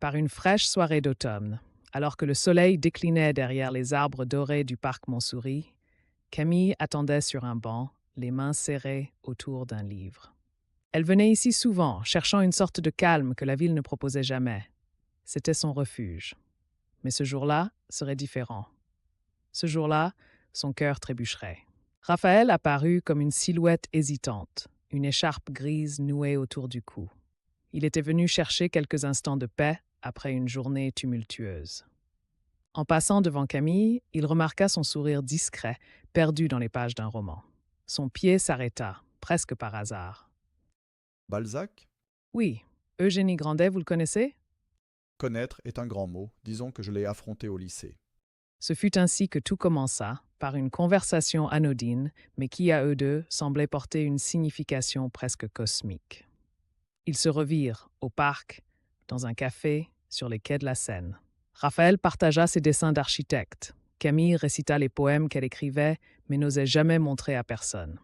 Par une fraîche soirée d'automne, alors que le soleil déclinait derrière les arbres dorés du parc Montsouris, Camille attendait sur un banc, les mains serrées autour d'un livre. Elle venait ici souvent, cherchant une sorte de calme que la ville ne proposait jamais. C'était son refuge. Mais ce jour-là serait différent. Ce jour-là, son cœur trébucherait. Raphaël apparut comme une silhouette hésitante, une écharpe grise nouée autour du cou. Il était venu chercher quelques instants de paix après une journée tumultueuse. En passant devant Camille, il remarqua son sourire discret, perdu dans les pages d'un roman. Son pied s'arrêta, presque par hasard. Balzac? Oui, Eugénie Grandet, vous le connaissez? Connaître est un grand mot. Disons que je l'ai affronté au lycée. Ce fut ainsi que tout commença, par une conversation anodine, mais qui, à eux deux, semblait porter une signification presque cosmique. Ils se revirent, au parc, dans un café, sur les quais de la Seine. Raphaël partagea ses dessins d'architecte. Camille récita les poèmes qu'elle écrivait, mais n'osait jamais montrer à personne.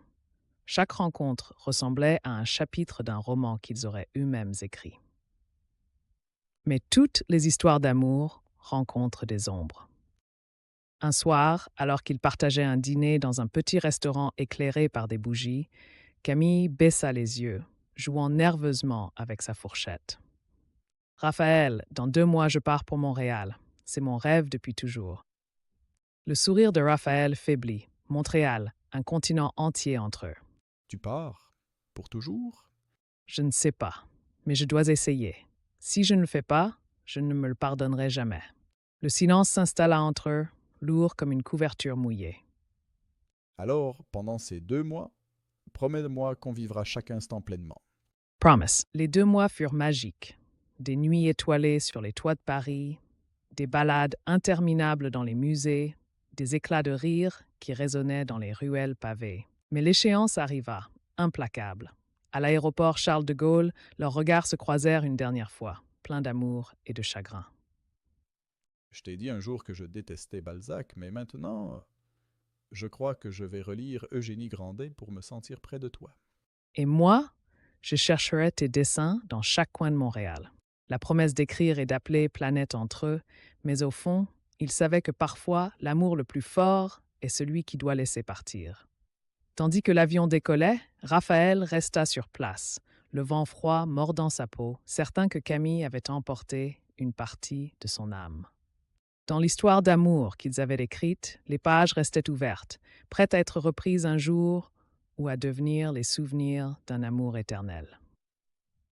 Chaque rencontre ressemblait à un chapitre d'un roman qu'ils auraient eux-mêmes écrit. Mais toutes les histoires d'amour rencontrent des ombres. Un soir, alors qu'ils partageaient un dîner dans un petit restaurant éclairé par des bougies, Camille baissa les yeux, jouant nerveusement avec sa fourchette. Raphaël, dans 2 mois, je pars pour Montréal. C'est mon rêve depuis toujours. Le sourire de Raphaël faiblit. Montréal, un continent entier entre eux. Tu pars? Pour toujours? Je ne sais pas, mais je dois essayer. Si je ne le fais pas, je ne me le pardonnerai jamais. Le silence s'installa entre eux, lourd comme une couverture mouillée. Alors, pendant ces 2 mois, promets-moi qu'on vivra chaque instant pleinement. Promise. Les 2 mois furent magiques. Des nuits étoilées sur les toits de Paris, des balades interminables dans les musées, des éclats de rire qui résonnaient dans les ruelles pavées. Mais l'échéance arriva, implacable. À l'aéroport Charles de Gaulle, leurs regards se croisèrent une dernière fois, pleins d'amour et de chagrin. Je t'ai dit un jour que je détestais Balzac, mais maintenant, je crois que je vais relire Eugénie Grandet pour me sentir près de toi. Et moi, je chercherai tes dessins dans chaque coin de Montréal. La promesse d'écrire et d'appeler planait entre eux, mais au fond, ils savaient que parfois, l'amour le plus fort est celui qui doit laisser partir. Tandis que l'avion décollait, Raphaël resta sur place, le vent froid mordant sa peau, certain que Camille avait emporté une partie de son âme. Dans l'histoire d'amour qu'ils avaient écrite, les pages restaient ouvertes, prêtes à être reprises un jour ou à devenir les souvenirs d'un amour éternel.